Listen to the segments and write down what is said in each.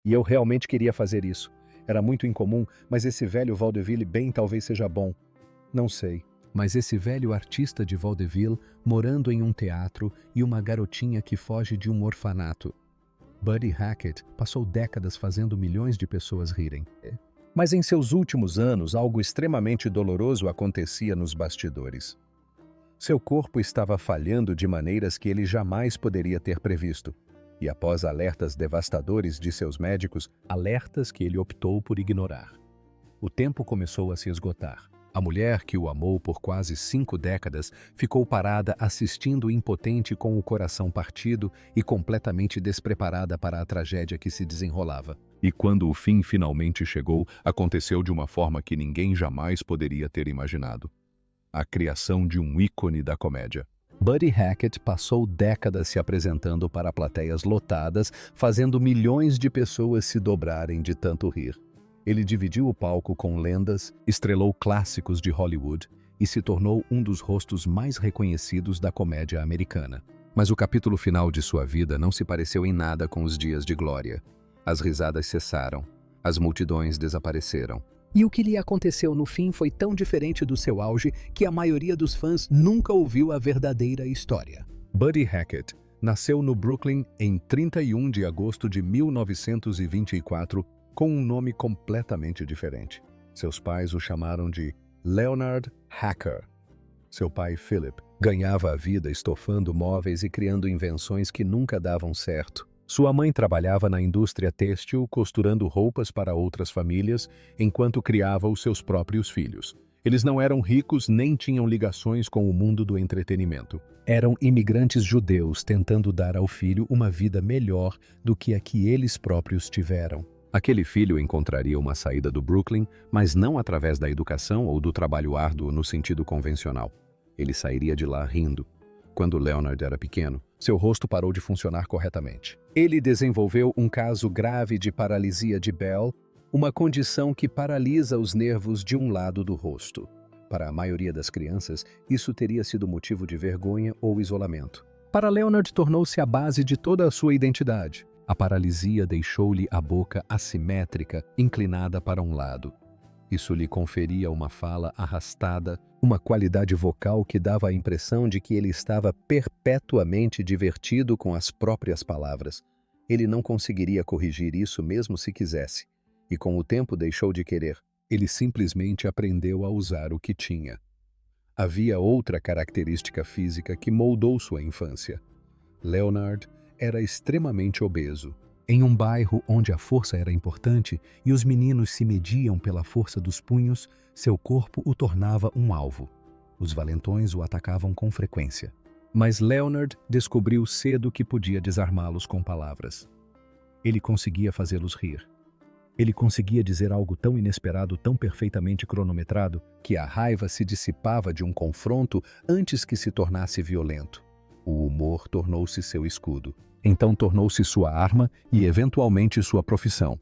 E eu realmente queria fazer isso. Era muito incomum, mas esse velho vaudeville bem talvez seja bom. Não sei. Mas esse velho artista de vaudeville morando em um teatro e uma garotinha que foge de um orfanato. Buddy Hackett passou décadas fazendo milhões de pessoas rirem. Mas em seus últimos anos, algo extremamente doloroso acontecia nos bastidores. Seu corpo estava falhando de maneiras que ele jamais poderia ter previsto. E após alertas devastadores de seus médicos, alertas que ele optou por ignorar. O tempo começou a se esgotar. A mulher que o amou por quase 5 décadas ficou parada assistindo impotente com o coração partido e completamente despreparada para a tragédia que se desenrolava. E quando o fim finalmente chegou, aconteceu de uma forma que ninguém jamais poderia ter imaginado. A criação de um ícone da comédia. Buddy Hackett passou décadas se apresentando para plateias lotadas, fazendo milhões de pessoas se dobrarem de tanto rir. Ele dividiu o palco com lendas, estrelou clássicos de Hollywood e se tornou um dos rostos mais reconhecidos da comédia americana. Mas o capítulo final de sua vida não se pareceu em nada com os dias de glória. As risadas cessaram, as multidões desapareceram. E o que lhe aconteceu no fim foi tão diferente do seu auge que a maioria dos fãs nunca ouviu a verdadeira história. Buddy Hackett nasceu no Brooklyn em 31 de agosto de 1924 com um nome completamente diferente. Seus pais o chamaram de Leonard Hacker. Seu pai, Philip, ganhava a vida estofando móveis e criando invenções que nunca davam certo. Sua mãe trabalhava na indústria têxtil, costurando roupas para outras famílias, enquanto criava os seus próprios filhos. Eles não eram ricos nem tinham ligações com o mundo do entretenimento. Eram imigrantes judeus tentando dar ao filho uma vida melhor do que a que eles próprios tiveram. Aquele filho encontraria uma saída do Brooklyn, mas não através da educação ou do trabalho árduo no sentido convencional. Ele sairia de lá rindo. Quando Leonard era pequeno, seu rosto parou de funcionar corretamente. Ele desenvolveu um caso grave de paralisia de Bell, uma condição que paralisa os nervos de um lado do rosto. Para a maioria das crianças, isso teria sido motivo de vergonha ou isolamento. Para Leonard, tornou-se a base de toda a sua identidade. A paralisia deixou-lhe a boca assimétrica, inclinada para um lado. Isso lhe conferia uma fala arrastada, uma qualidade vocal que dava a impressão de que ele estava perpetuamente divertido com as próprias palavras. Ele não conseguiria corrigir isso mesmo se quisesse, e com o tempo deixou de querer. Ele simplesmente aprendeu a usar o que tinha. Havia outra característica física que moldou sua infância. Leonard era extremamente obeso. Em um bairro onde a força era importante e os meninos se mediam pela força dos punhos, seu corpo o tornava um alvo. Os valentões o atacavam com frequência. Mas Leonard descobriu cedo que podia desarmá-los com palavras. Ele conseguia fazê-los rir. Ele conseguia dizer algo tão inesperado, tão perfeitamente cronometrado, que a raiva se dissipava de um confronto antes que se tornasse violento. O humor tornou-se seu escudo. Então tornou-se sua arma e, eventualmente, sua profissão.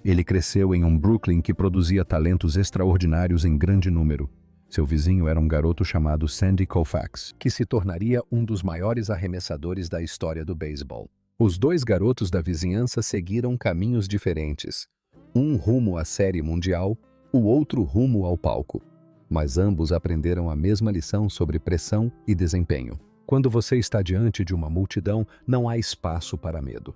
Ele cresceu em um Brooklyn que produzia talentos extraordinários em grande número. Seu vizinho era um garoto chamado Sandy Koufax, que se tornaria um dos maiores arremessadores da história do beisebol. Os dois garotos da vizinhança seguiram caminhos diferentes. Um rumo à Série Mundial, o outro rumo ao palco. Mas ambos aprenderam a mesma lição sobre pressão e desempenho. Quando você está diante de uma multidão, não há espaço para medo.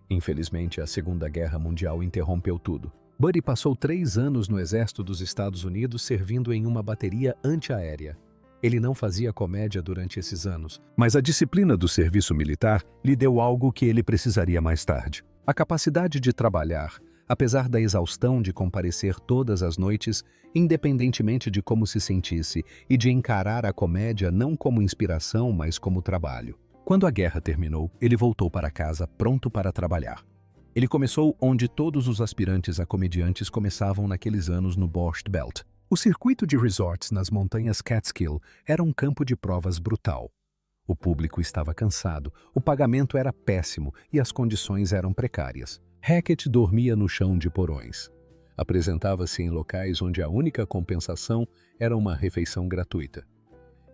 Infelizmente, a Segunda Guerra Mundial interrompeu tudo. Buddy passou 3 anos no Exército dos Estados Unidos servindo em uma bateria antiaérea. Ele não fazia comédia durante esses anos, mas a disciplina do serviço militar lhe deu algo que ele precisaria mais tarde. A capacidade de trabalhar, apesar da exaustão de comparecer todas as noites, independentemente de como se sentisse, e de encarar a comédia não como inspiração, mas como trabalho. Quando a guerra terminou, ele voltou para casa pronto para trabalhar. Ele começou onde todos os aspirantes a comediantes começavam naqueles anos no Borscht Belt. O circuito de resorts nas montanhas Catskill era um campo de provas brutal. O público estava cansado, o pagamento era péssimo e as condições eram precárias. Hackett dormia no chão de porões. Apresentava-se em locais onde a única compensação era uma refeição gratuita.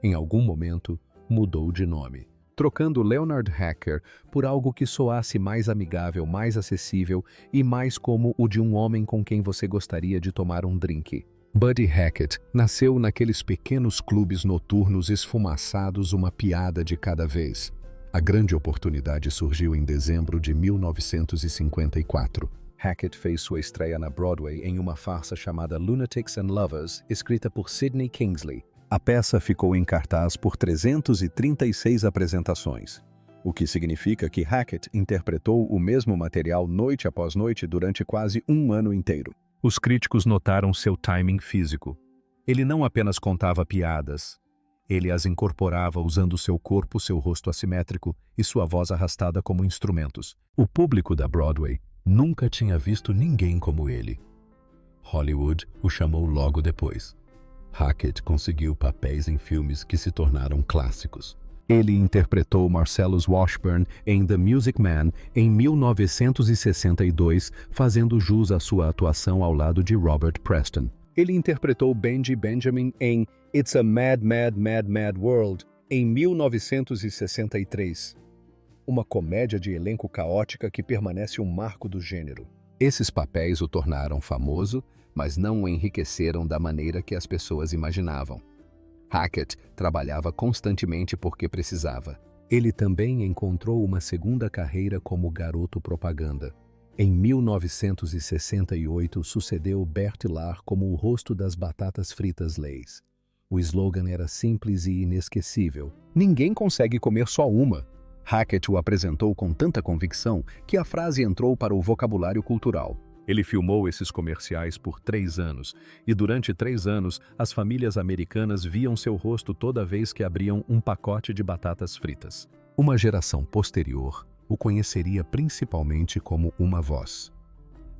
Em algum momento, mudou de nome. trocando Leonard Hacker por algo que soasse mais amigável, mais acessível e mais como o de um homem com quem você gostaria de tomar um drink. Buddy Hackett nasceu naqueles pequenos clubes noturnos esfumaçados, uma piada de cada vez. A grande oportunidade surgiu em dezembro de 1954. Hackett fez sua estreia na Broadway em uma farsa chamada Lunatics and Lovers, escrita por Sidney Kingsley. A peça ficou em cartaz por 336 apresentações, o que significa que Hackett interpretou o mesmo material noite após noite durante quase um ano inteiro. Os críticos notaram seu timing físico. Ele não apenas contava piadas, ele as incorporava usando seu corpo, seu rosto assimétrico e sua voz arrastada como instrumentos. O público da Broadway nunca tinha visto ninguém como ele. Hollywood o chamou logo depois. Hackett conseguiu papéis em filmes que se tornaram clássicos. Ele interpretou Marcellus Washburn em The Music Man em 1962, fazendo jus à sua atuação ao lado de Robert Preston. Ele interpretou Benji Benjamin em It's a Mad, Mad, Mad, Mad World em 1963. Uma comédia de elenco caótica que permanece um marco do gênero. Esses papéis o tornaram famoso, mas não o enriqueceram da maneira que as pessoas imaginavam. Hackett trabalhava constantemente porque precisava. Ele também encontrou uma segunda carreira como garoto propaganda. Em 1968, sucedeu Bert Lahr como o rosto das batatas fritas Lay's. O slogan era simples e inesquecível. Ninguém consegue comer só uma. Hackett o apresentou com tanta convicção que a frase entrou para o vocabulário cultural. Ele filmou esses comerciais por 3 anos, e durante 3 anos, as famílias americanas viam seu rosto toda vez que abriam um pacote de batatas fritas. Uma geração posterior o conheceria principalmente como uma voz.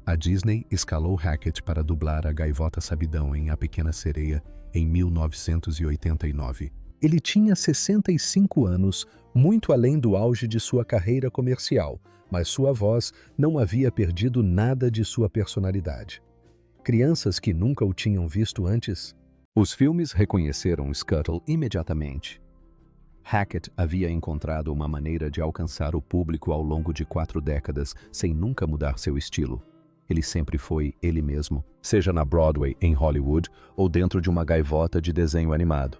A Disney escalou Hackett para dublar a Gaivota Sabidão em A Pequena Sereia em 1989. Ele tinha 65 anos, muito além do auge de sua carreira comercial, mas sua voz não havia perdido nada de sua personalidade. Crianças que nunca o tinham visto antes. Os filmes reconheceram Scuttle imediatamente. Hackett havia encontrado uma maneira de alcançar o público ao longo de 4 décadas sem nunca mudar seu estilo. Ele sempre foi ele mesmo, seja na Broadway, em Hollywood, ou dentro de uma gaivota de desenho animado.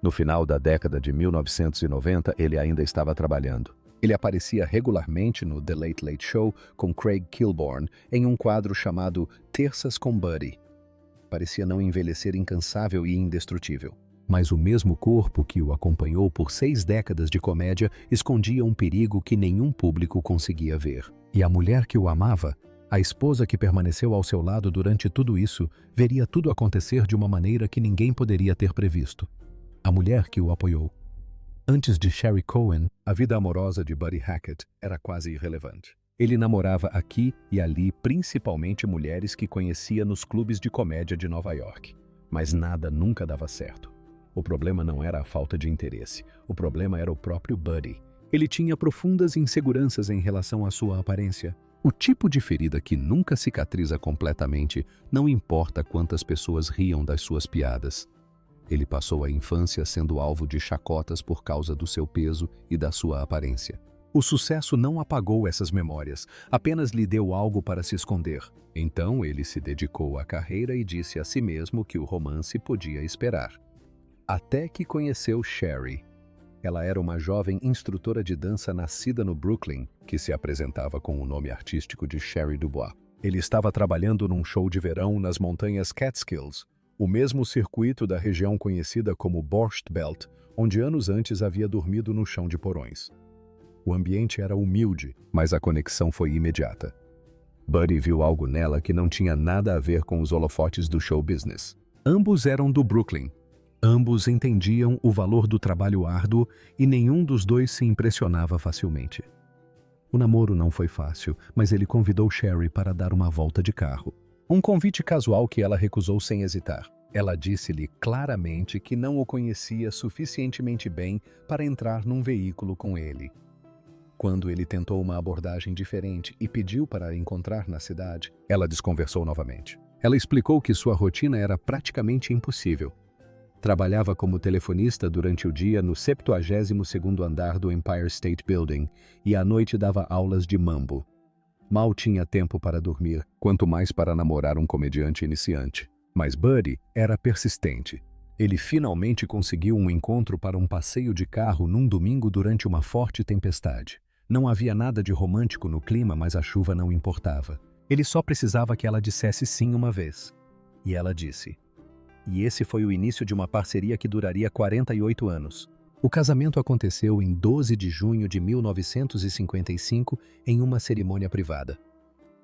No final da década de 1990, ele ainda estava trabalhando. Ele aparecia regularmente no The Late Late Show com Craig Kilborn em um quadro chamado Terças com Buddy. Parecia não envelhecer, incansável e indestrutível. Mas o mesmo corpo que o acompanhou por 6 décadas de comédia escondia um perigo que nenhum público conseguia ver. E a mulher que o amava, a esposa que permaneceu ao seu lado durante tudo isso, veria tudo acontecer de uma maneira que ninguém poderia ter previsto. A mulher que o apoiou. Antes de Sherry Cohen, a vida amorosa de Buddy Hackett era quase irrelevante. Ele namorava aqui e ali principalmente mulheres que conhecia nos clubes de comédia de Nova York. Mas nada nunca dava certo. O problema não era a falta de interesse. O problema era o próprio Buddy. Ele tinha profundas inseguranças em relação à sua aparência. O tipo de ferida que nunca cicatriza completamente, não importa quantas pessoas riam das suas piadas. Ele passou a infância sendo alvo de chacotas por causa do seu peso e da sua aparência. O sucesso não apagou essas memórias, apenas lhe deu algo para se esconder. Então ele se dedicou à carreira e disse a si mesmo que o romance podia esperar. Até que conheceu Sherry. Ela era uma jovem instrutora de dança nascida no Brooklyn, que se apresentava com o nome artístico de Sherry Dubois. Ele estava trabalhando num show de verão nas montanhas Catskills, o mesmo circuito da região conhecida como Borscht Belt, onde anos antes havia dormido no chão de porões. O ambiente era humilde, mas a conexão foi imediata. Buddy viu algo nela que não tinha nada a ver com os holofotes do show business. Ambos eram do Brooklyn. Ambos entendiam o valor do trabalho árduo e nenhum dos dois se impressionava facilmente. O namoro não foi fácil, mas ele convidou Sherry para dar uma volta de carro. Um convite casual que ela recusou sem hesitar. Ela disse-lhe claramente que não o conhecia suficientemente bem para entrar num veículo com ele. Quando ele tentou uma abordagem diferente e pediu para a encontrar na cidade, ela desconversou novamente. Ela explicou que sua rotina era praticamente impossível. Trabalhava como telefonista durante o dia no 72º andar do Empire State Building e à noite dava aulas de mambo. Mal tinha tempo para dormir, quanto mais para namorar um comediante iniciante. Mas Buddy era persistente. Ele finalmente conseguiu um encontro para um passeio de carro num domingo durante uma forte tempestade. Não havia nada de romântico no clima, mas a chuva não importava. Ele só precisava que ela dissesse sim uma vez. E ela disse. E esse foi o início de uma parceria que duraria 48 anos. O casamento aconteceu em 12 de junho de 1955 em uma cerimônia privada.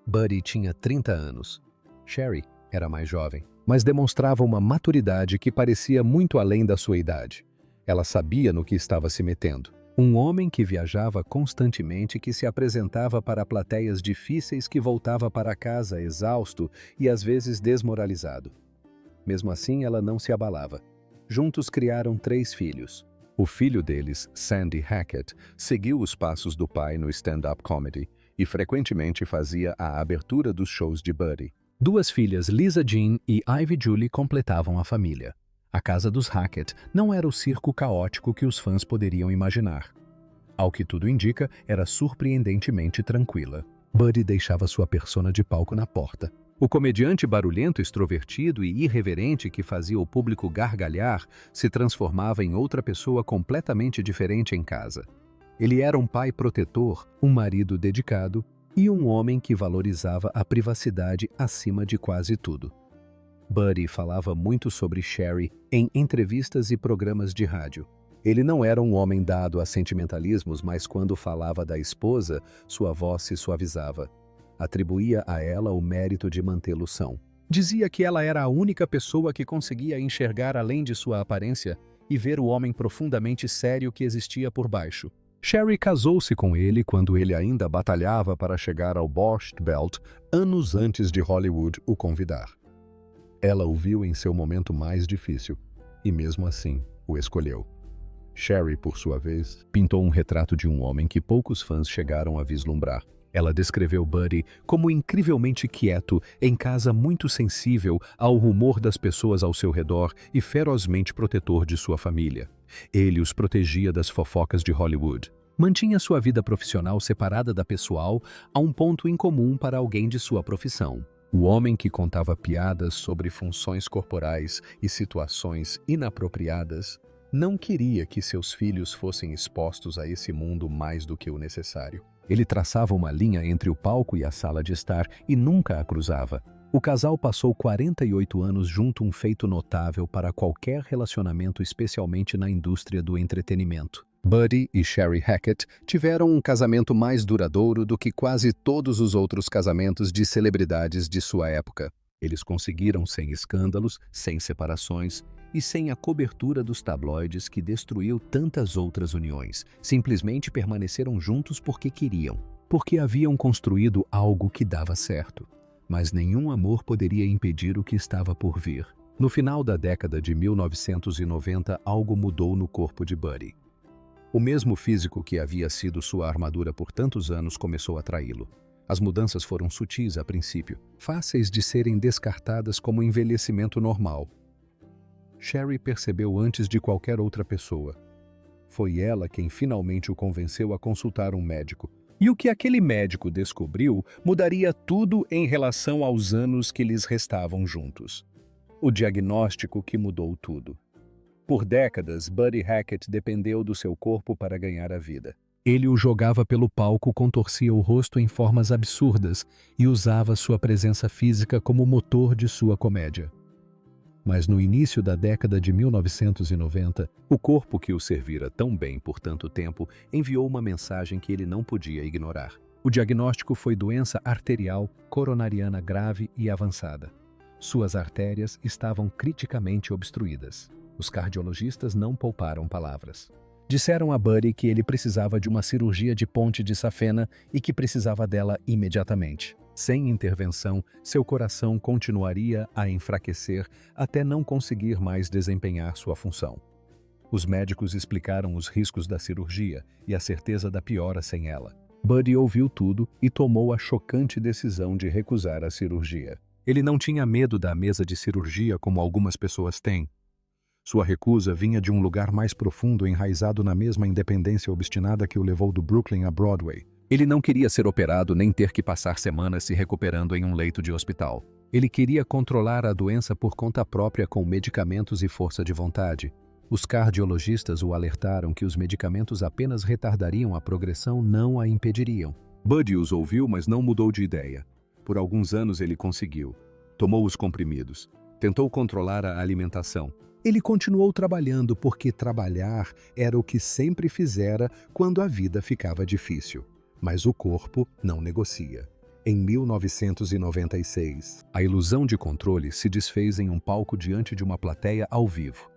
Buddy tinha 30 anos. Sherry era mais jovem, mas demonstrava uma maturidade que parecia muito além da sua idade. Ela sabia no que estava se metendo. Um homem que viajava constantemente, que se apresentava para plateias difíceis, que voltava para casa exausto e às vezes desmoralizado. Mesmo assim, ela não se abalava. Juntos criaram 3 filhos. O filho deles, Sandy Hackett, seguiu os passos do pai no stand-up comedy e frequentemente fazia a abertura dos shows de Buddy. 2 filhas, Lisa Jean e Ivy Julie, completavam a família. A casa dos Hackett não era o circo caótico que os fãs poderiam imaginar. Ao que tudo indica, era surpreendentemente tranquila. Buddy deixava sua persona de palco na porta. O comediante barulhento, extrovertido e irreverente que fazia o público gargalhar se transformava em outra pessoa completamente diferente em casa. Ele era um pai protetor, um marido dedicado e um homem que valorizava a privacidade acima de quase tudo. Buddy falava muito sobre Sherry em entrevistas e programas de rádio. Ele não era um homem dado a sentimentalismos, mas quando falava da esposa, sua voz se suavizava. Atribuía a ela o mérito de mantê-lo são. Dizia que ela era a única pessoa que conseguia enxergar além de sua aparência e ver o homem profundamente sério que existia por baixo. Sherry casou-se com ele quando ele ainda batalhava para chegar ao Borscht Belt, anos antes de Hollywood o convidar. Ela o viu em seu momento mais difícil, e mesmo assim o escolheu. Sherry, por sua vez, pintou um retrato de um homem que poucos fãs chegaram a vislumbrar. Ela descreveu Buddy como incrivelmente quieto, em casa muito sensível ao rumor das pessoas ao seu redor e ferozmente protetor de sua família. Ele os protegia das fofocas de Hollywood. Mantinha sua vida profissional separada da pessoal a um ponto incomum para alguém de sua profissão. O homem que contava piadas sobre funções corporais e situações inapropriadas não queria que seus filhos fossem expostos a esse mundo mais do que o necessário. Ele traçava uma linha entre o palco e a sala de estar e nunca a cruzava. O casal passou 48 anos junto, um feito notável para qualquer relacionamento, especialmente na indústria do entretenimento. Buddy e Sherry Hackett tiveram um casamento mais duradouro do que quase todos os outros casamentos de celebridades de sua época. Eles conseguiram sem escândalos, sem separações e sem a cobertura dos tabloides que destruiu tantas outras uniões. Simplesmente permaneceram juntos porque queriam, porque haviam construído algo que dava certo. Mas nenhum amor poderia impedir o que estava por vir. No final da década de 1990, algo mudou no corpo de Buddy. O mesmo físico que havia sido sua armadura por tantos anos começou a traí-lo. As mudanças foram sutis a princípio, fáceis de serem descartadas como envelhecimento normal. Sherry percebeu antes de qualquer outra pessoa. Foi ela quem finalmente o convenceu a consultar um médico. E o que aquele médico descobriu mudaria tudo em relação aos anos que lhes restavam juntos. O diagnóstico que mudou tudo. Por décadas, Buddy Hackett dependeu do seu corpo para ganhar a vida. Ele o jogava pelo palco, contorcia o rosto em formas absurdas e usava sua presença física como motor de sua comédia. Mas no início da década de 1990, o corpo que o servira tão bem por tanto tempo enviou uma mensagem que ele não podia ignorar. O diagnóstico foi doença arterial coronariana grave e avançada. Suas artérias estavam criticamente obstruídas. Os cardiologistas não pouparam palavras. Disseram a Buddy que ele precisava de uma cirurgia de ponte de safena e que precisava dela imediatamente. Sem intervenção, seu coração continuaria a enfraquecer até não conseguir mais desempenhar sua função. Os médicos explicaram os riscos da cirurgia e a certeza da piora sem ela. Buddy ouviu tudo e tomou a chocante decisão de recusar a cirurgia. Ele não tinha medo da mesa de cirurgia como algumas pessoas têm. Sua recusa vinha de um lugar mais profundo, enraizado na mesma independência obstinada que o levou do Brooklyn a Broadway. Ele não queria ser operado nem ter que passar semanas se recuperando em um leito de hospital. Ele queria controlar a doença por conta própria com medicamentos e força de vontade. Os cardiologistas o alertaram que os medicamentos apenas retardariam a progressão, não a impediriam. Buddy os ouviu, mas não mudou de ideia. Por alguns anos ele conseguiu. Tomou os comprimidos. Tentou controlar a alimentação. Ele continuou trabalhando porque trabalhar era o que sempre fizera quando a vida ficava difícil. Mas o corpo não negocia. Em 1996, a ilusão de controle se desfez em um palco diante de uma plateia ao vivo.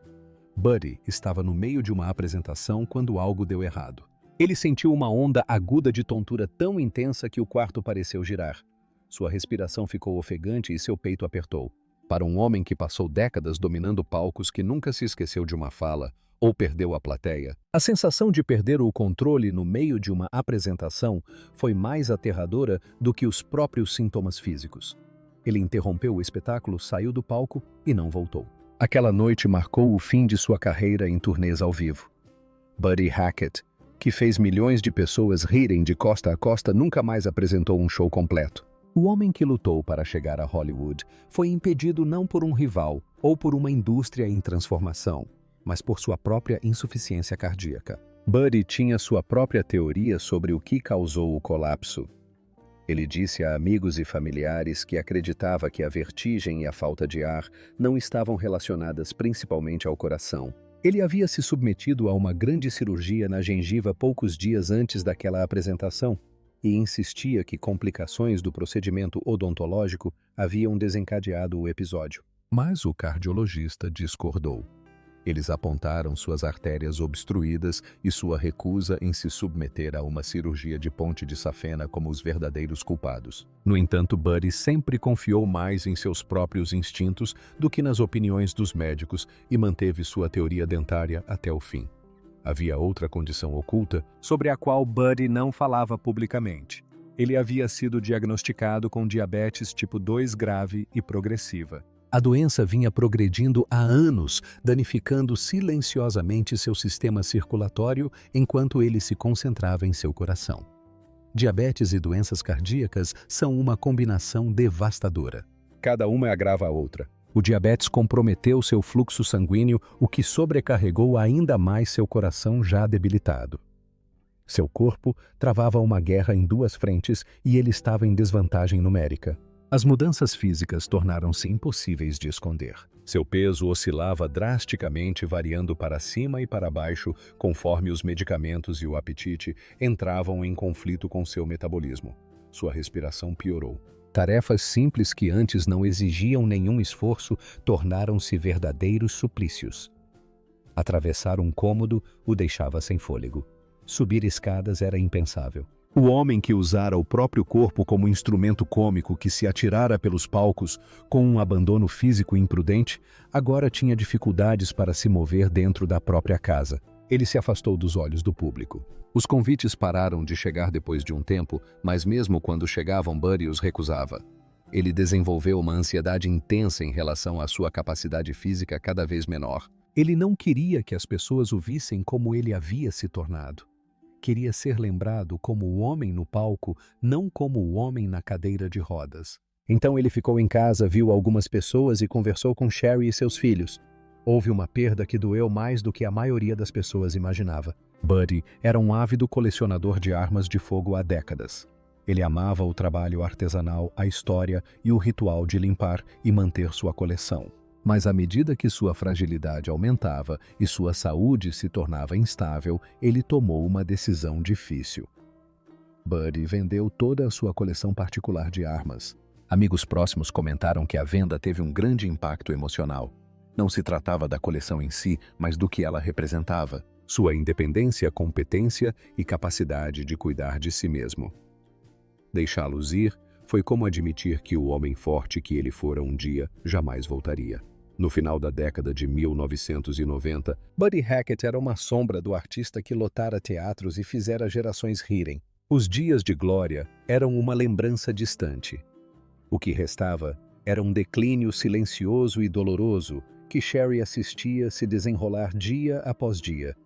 Buddy estava no meio de uma apresentação quando algo deu errado. Ele sentiu uma onda aguda de tontura tão intensa que o quarto pareceu girar. Sua respiração ficou ofegante e seu peito apertou. Para um homem que passou décadas dominando palcos, que nunca se esqueceu de uma fala ou perdeu a plateia, a sensação de perder o controle no meio de uma apresentação foi mais aterradora do que os próprios sintomas físicos. Ele interrompeu o espetáculo, saiu do palco e não voltou. Aquela noite marcou o fim de sua carreira em turnês ao vivo. Buddy Hackett, que fez milhões de pessoas rirem de costa a costa, nunca mais apresentou um show completo. O homem que lutou para chegar a Hollywood foi impedido não por um rival ou por uma indústria em transformação, mas por sua própria insuficiência cardíaca. Buddy tinha sua própria teoria sobre o que causou o colapso. Ele disse a amigos e familiares que acreditava que a vertigem e a falta de ar não estavam relacionadas principalmente ao coração. Ele havia se submetido a uma grande cirurgia na gengiva poucos dias antes daquela apresentação e insistia que complicações do procedimento odontológico haviam desencadeado o episódio. Mas o cardiologista discordou. Eles apontaram suas artérias obstruídas e sua recusa em se submeter a uma cirurgia de ponte de safena como os verdadeiros culpados. No entanto, Buddy sempre confiou mais em seus próprios instintos do que nas opiniões dos médicos e manteve sua teoria dentária até o fim. Havia outra condição oculta sobre a qual Buddy não falava publicamente. Ele havia sido diagnosticado com diabetes tipo 2 grave e progressiva. A doença vinha progredindo há anos, danificando silenciosamente seu sistema circulatório enquanto ele se concentrava em seu coração. Diabetes e doenças cardíacas são uma combinação devastadora. Cada uma agrava a outra. O diabetes comprometeu seu fluxo sanguíneo, o que sobrecarregou ainda mais seu coração já debilitado. Seu corpo travava uma guerra em duas frentes e ele estava em desvantagem numérica. As mudanças físicas tornaram-se impossíveis de esconder. Seu peso oscilava drasticamente, variando para cima e para baixo, conforme os medicamentos e o apetite entravam em conflito com seu metabolismo. Sua respiração piorou. Tarefas simples que antes não exigiam nenhum esforço tornaram-se verdadeiros suplícios. Atravessar um cômodo o deixava sem fôlego. Subir escadas era impensável. O homem que usara o próprio corpo como instrumento cômico, que se atirara pelos palcos com um abandono físico imprudente, agora tinha dificuldades para se mover dentro da própria casa. Ele se afastou dos olhos do público. Os convites pararam de chegar depois de um tempo, mas mesmo quando chegavam, Buddy os recusava. Ele desenvolveu uma ansiedade intensa em relação à sua capacidade física cada vez menor. Ele não queria que as pessoas o vissem como ele havia se tornado. Queria ser lembrado como o homem no palco, não como o homem na cadeira de rodas. Então ele ficou em casa, viu algumas pessoas e conversou com Sherry e seus filhos. Houve uma perda que doeu mais do que a maioria das pessoas imaginava. Buddy era um ávido colecionador de armas de fogo há décadas. Ele amava o trabalho artesanal, a história e o ritual de limpar e manter sua coleção. Mas à medida que sua fragilidade aumentava e sua saúde se tornava instável, ele tomou uma decisão difícil. Buddy vendeu toda a sua coleção particular de armas. Amigos próximos comentaram que a venda teve um grande impacto emocional. Não se tratava da coleção em si, mas do que ela representava. Sua independência, competência e capacidade de cuidar de si mesmo. Deixá-los ir foi como admitir que o homem forte que ele fora um dia jamais voltaria. No final da década de 1990, Buddy Hackett era uma sombra do artista que lotara teatros e fizera gerações rirem. Os dias de glória eram uma lembrança distante. O que restava era um declínio silencioso e doloroso que que Sherry assistia se desenrolar dia após dia.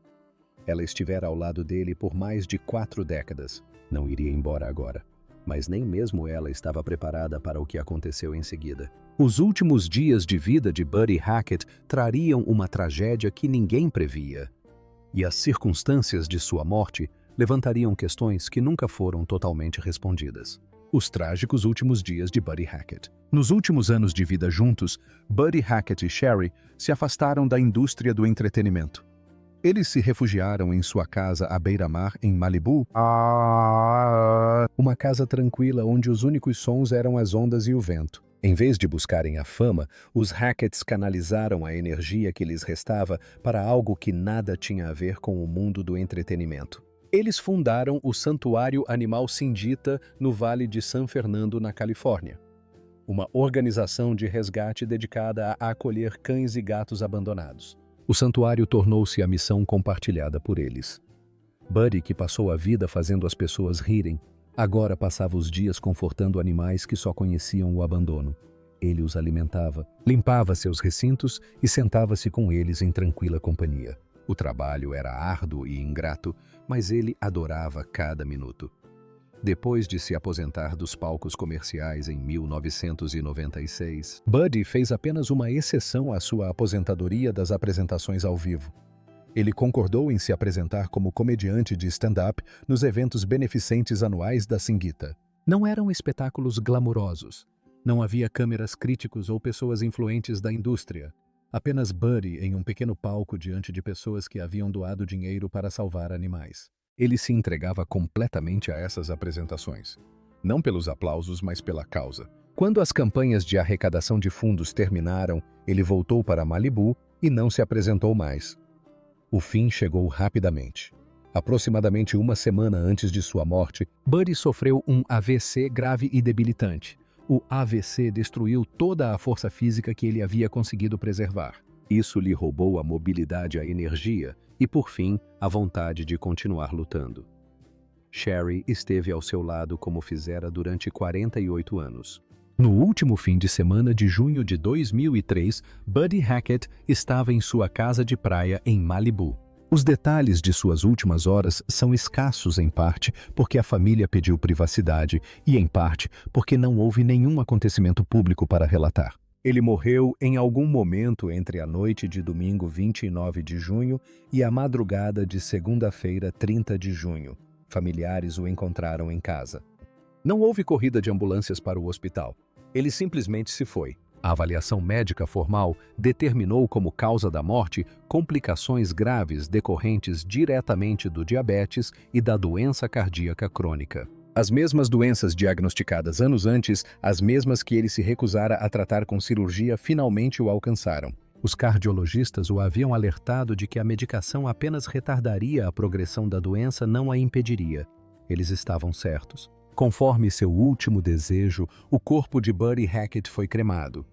Ela estivera ao lado dele por mais de 4 décadas. Não iria embora agora. Mas nem mesmo ela estava preparada para o que aconteceu em seguida. Os últimos dias de vida de Buddy Hackett trariam uma tragédia que ninguém previa. E as circunstâncias de sua morte levantariam questões que nunca foram totalmente respondidas. Os trágicos últimos dias de Buddy Hackett. Nos últimos anos de vida juntos, Buddy Hackett e Sherry se afastaram da indústria do entretenimento. Eles se refugiaram em sua casa à beira-mar em Malibu, uma casa tranquila onde os únicos sons eram as ondas e o vento. Em vez de buscarem a fama, os Hacketts canalizaram a energia que lhes restava para algo que nada tinha a ver com o mundo do entretenimento. Eles fundaram o Santuário Animal Sindita no Vale de San Fernando, na Califórnia, uma organização de resgate dedicada a acolher cães e gatos abandonados. O santuário tornou-se a missão compartilhada por eles. Buddy, que passou a vida fazendo as pessoas rirem, agora passava os dias confortando animais que só conheciam o abandono. Ele os alimentava, limpava seus recintos e sentava-se com eles em tranquila companhia. O trabalho era árduo e ingrato, mas ele adorava cada minuto. Depois de se aposentar dos palcos comerciais em 1996, Buddy fez apenas uma exceção à sua aposentadoria das apresentações ao vivo. Ele concordou em se apresentar como comediante de stand-up nos eventos beneficentes anuais da Singita. Não eram espetáculos glamurosos. Não havia câmeras críticos ou pessoas influentes da indústria. Apenas Buddy em um pequeno palco diante de pessoas que haviam doado dinheiro para salvar animais. Ele se entregava completamente a essas apresentações. Não pelos aplausos, mas pela causa. Quando as campanhas de arrecadação de fundos terminaram, ele voltou para Malibu e não se apresentou mais. O fim chegou rapidamente. Aproximadamente uma semana antes de sua morte, Buddy sofreu um AVC grave e debilitante. O AVC destruiu toda a força física que ele havia conseguido preservar. Isso lhe roubou a mobilidade e a energia e, por fim, a vontade de continuar lutando. Sherry esteve ao seu lado como fizera durante 48 anos. No último fim de semana de junho de 2003, Buddy Hackett estava em sua casa de praia em Malibu. Os detalhes de suas últimas horas são escassos em parte porque a família pediu privacidade e em parte porque não houve nenhum acontecimento público para relatar. Ele morreu em algum momento entre a noite de domingo 29 de junho e a madrugada de segunda-feira 30 de junho. Familiares o encontraram em casa. Não houve corrida de ambulâncias para o hospital. Ele simplesmente se foi. A avaliação médica formal determinou como causa da morte complicações graves decorrentes diretamente do diabetes e da doença cardíaca crônica. As mesmas doenças diagnosticadas anos antes, as mesmas que ele se recusara a tratar com cirurgia, finalmente o alcançaram. Os cardiologistas o haviam alertado de que a medicação apenas retardaria a progressão da doença, não a impediria. Eles estavam certos. Conforme seu último desejo, o corpo de Buddy Hackett foi cremado.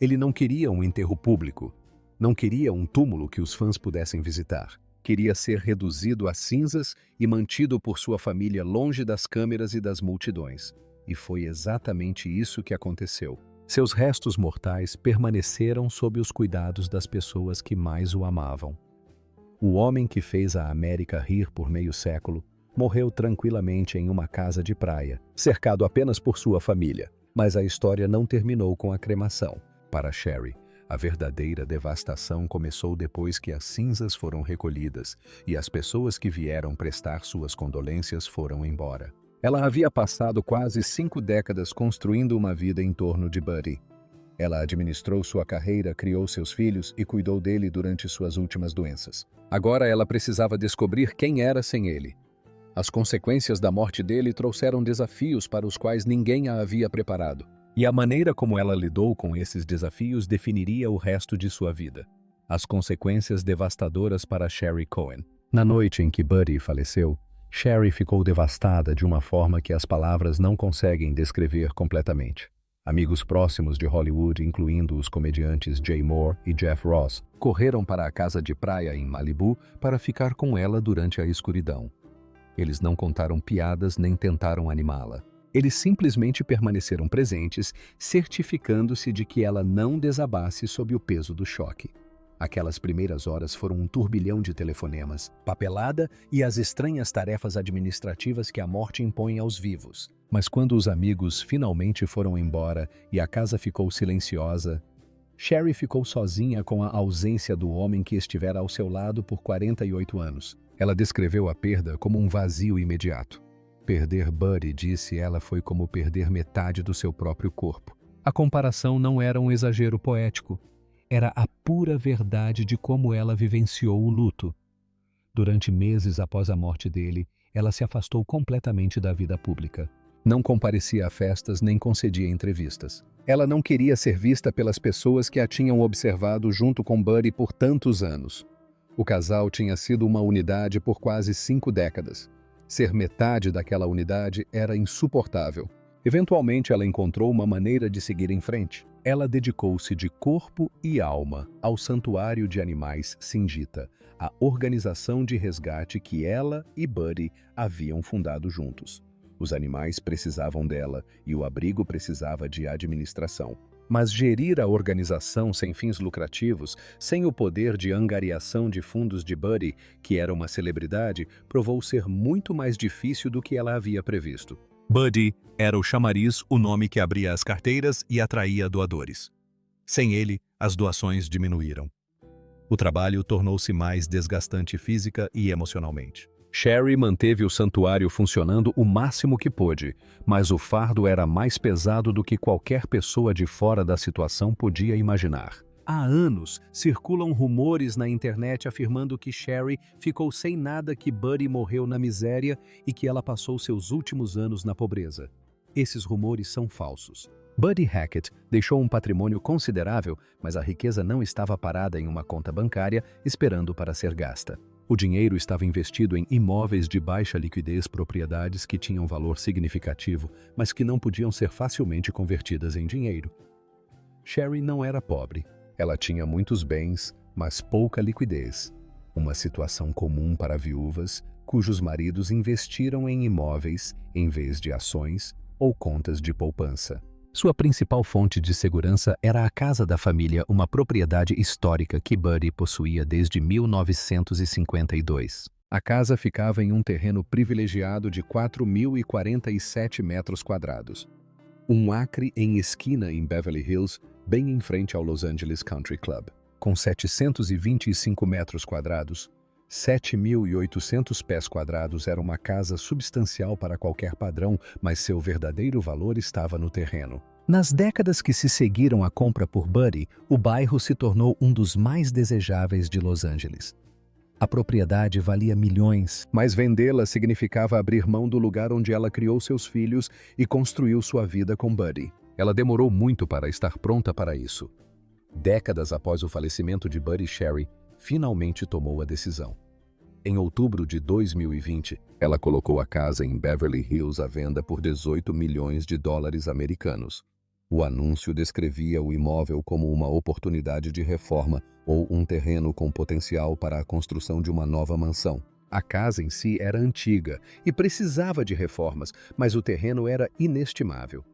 Ele não queria um enterro público. Não queria um túmulo que os fãs pudessem visitar. Queria ser reduzido a cinzas e mantido por sua família longe das câmeras e das multidões. E foi exatamente isso que aconteceu. Seus restos mortais permaneceram sob os cuidados das pessoas que mais o amavam. O homem que fez a América rir por meio século morreu tranquilamente em uma casa de praia, cercado apenas por sua família. Mas a história não terminou com a cremação. Para Sherry, a verdadeira devastação começou depois que as cinzas foram recolhidas e as pessoas que vieram prestar suas condolências foram embora. Ela havia passado quase 5 décadas construindo uma vida em torno de Buddy. Ela administrou sua carreira, criou seus filhos e cuidou dele durante suas últimas doenças. Agora ela precisava descobrir quem era sem ele. As consequências da morte dele trouxeram desafios para os quais ninguém a havia preparado. E a maneira como ela lidou com esses desafios definiria o resto de sua vida. As consequências devastadoras para Sherry Cohen. Na noite em que Buddy faleceu, Sherry ficou devastada de uma forma que as palavras não conseguem descrever completamente. Amigos próximos de Hollywood, incluindo os comediantes Jay Mohr e Jeff Ross, correram para a casa de praia em Malibu para ficar com ela durante a escuridão. Eles não contaram piadas nem tentaram animá-la. Eles simplesmente permaneceram presentes, certificando-se de que ela não desabasse sob o peso do choque. Aquelas primeiras horas foram um turbilhão de telefonemas, papelada e as estranhas tarefas administrativas que a morte impõe aos vivos. Mas quando os amigos finalmente foram embora e a casa ficou silenciosa, Sherry ficou sozinha com a ausência do homem que estivera ao seu lado por 48 anos. Ela descreveu a perda como um vazio imediato. Perder Buddy, disse ela, foi como perder metade do seu próprio corpo. A comparação não era um exagero poético. Era a pura verdade de como ela vivenciou o luto. Durante meses após a morte dele, ela se afastou completamente da vida pública. Não comparecia a festas nem concedia entrevistas. Ela não queria ser vista pelas pessoas que a tinham observado junto com Buddy por tantos anos. O casal tinha sido uma unidade por quase 5 décadas. Ser metade daquela unidade era insuportável. Eventualmente, ela encontrou uma maneira de seguir em frente. Ela dedicou-se de corpo e alma ao Santuário de Animais Singita, a organização de resgate que ela e Buddy haviam fundado juntos. Os animais precisavam dela e o abrigo precisava de administração. Mas gerir a organização sem fins lucrativos, sem o poder de angariação de fundos de Buddy, que era uma celebridade, provou ser muito mais difícil do que ela havia previsto. Buddy era o chamariz, o nome que abria as carteiras e atraía doadores. Sem ele, as doações diminuíram. O trabalho tornou-se mais desgastante física e emocionalmente. Sherry manteve o santuário funcionando o máximo que pôde, mas o fardo era mais pesado do que qualquer pessoa de fora da situação podia imaginar. Há anos, circulam rumores na internet afirmando que Sherry ficou sem nada, que Buddy morreu na miséria e que ela passou seus últimos anos na pobreza. Esses rumores são falsos. Buddy Hackett deixou um patrimônio considerável, mas a riqueza não estava parada em uma conta bancária esperando para ser gasta. O dinheiro estava investido em imóveis de baixa liquidez, propriedades que tinham valor significativo, mas que não podiam ser facilmente convertidas em dinheiro. Sherry não era pobre. Ela tinha muitos bens, mas pouca liquidez. Uma situação comum para viúvas cujos maridos investiram em imóveis em vez de ações ou contas de poupança. Sua principal fonte de segurança era a casa da família, uma propriedade histórica que Buddy possuía desde 1952. A casa ficava em um terreno privilegiado de 4.047 metros quadrados. Um acre em esquina em Beverly Hills, bem em frente ao Los Angeles Country Club. Com 725 metros quadrados, 7.800 pés quadrados, era uma casa substancial para qualquer padrão, mas seu verdadeiro valor estava no terreno. Nas décadas que se seguiram à compra por Buddy, o bairro se tornou um dos mais desejáveis de Los Angeles. A propriedade valia milhões, mas vendê-la significava abrir mão do lugar onde ela criou seus filhos e construiu sua vida com Buddy. Ela demorou muito para estar pronta para isso. Décadas após o falecimento de Buddy, Sherry finalmente tomou a decisão. Em outubro de 2020, ela colocou a casa em Beverly Hills à venda por $18 milhões americanos. O anúncio descrevia o imóvel como uma oportunidade de reforma ou um terreno com potencial para a construção de uma nova mansão. A casa em si era antiga e precisava de reformas, mas o terreno era inestimável.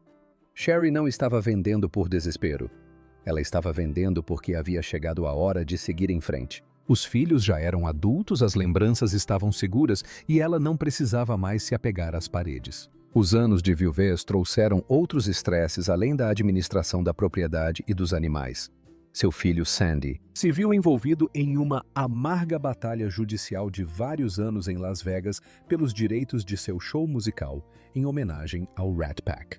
Sherry não estava vendendo por desespero. Ela estava vendendo porque havia chegado a hora de seguir em frente. Os filhos já eram adultos, as lembranças estavam seguras e ela não precisava mais se apegar às paredes. Os anos de viuvez trouxeram outros estresses além da administração da propriedade e dos animais. Seu filho Sandy se viu envolvido em uma amarga batalha judicial de vários anos em Las Vegas pelos direitos de seu show musical em homenagem ao Rat Pack.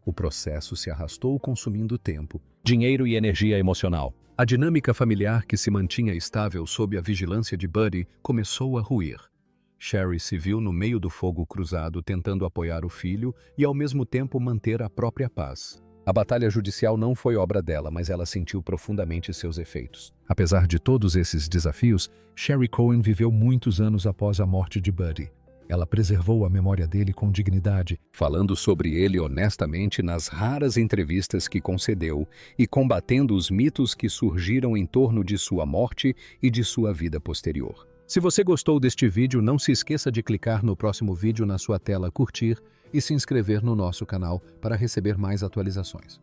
O processo se arrastou, consumindo tempo, dinheiro e energia emocional. A dinâmica familiar que se mantinha estável sob a vigilância de Buddy começou a ruir. Sherry se viu no meio do fogo cruzado, tentando apoiar o filho e ao mesmo tempo manter a própria paz. A batalha judicial não foi obra dela, mas ela sentiu profundamente seus efeitos. Apesar de todos esses desafios, Sherry Cohen viveu muitos anos após a morte de Buddy. Ela preservou a memória dele com dignidade, falando sobre ele honestamente nas raras entrevistas que concedeu e combatendo os mitos que surgiram em torno de sua morte e de sua vida posterior. Se você gostou deste vídeo, não se esqueça de clicar no próximo vídeo na sua tela, curtir e se inscrever no nosso canal para receber mais atualizações.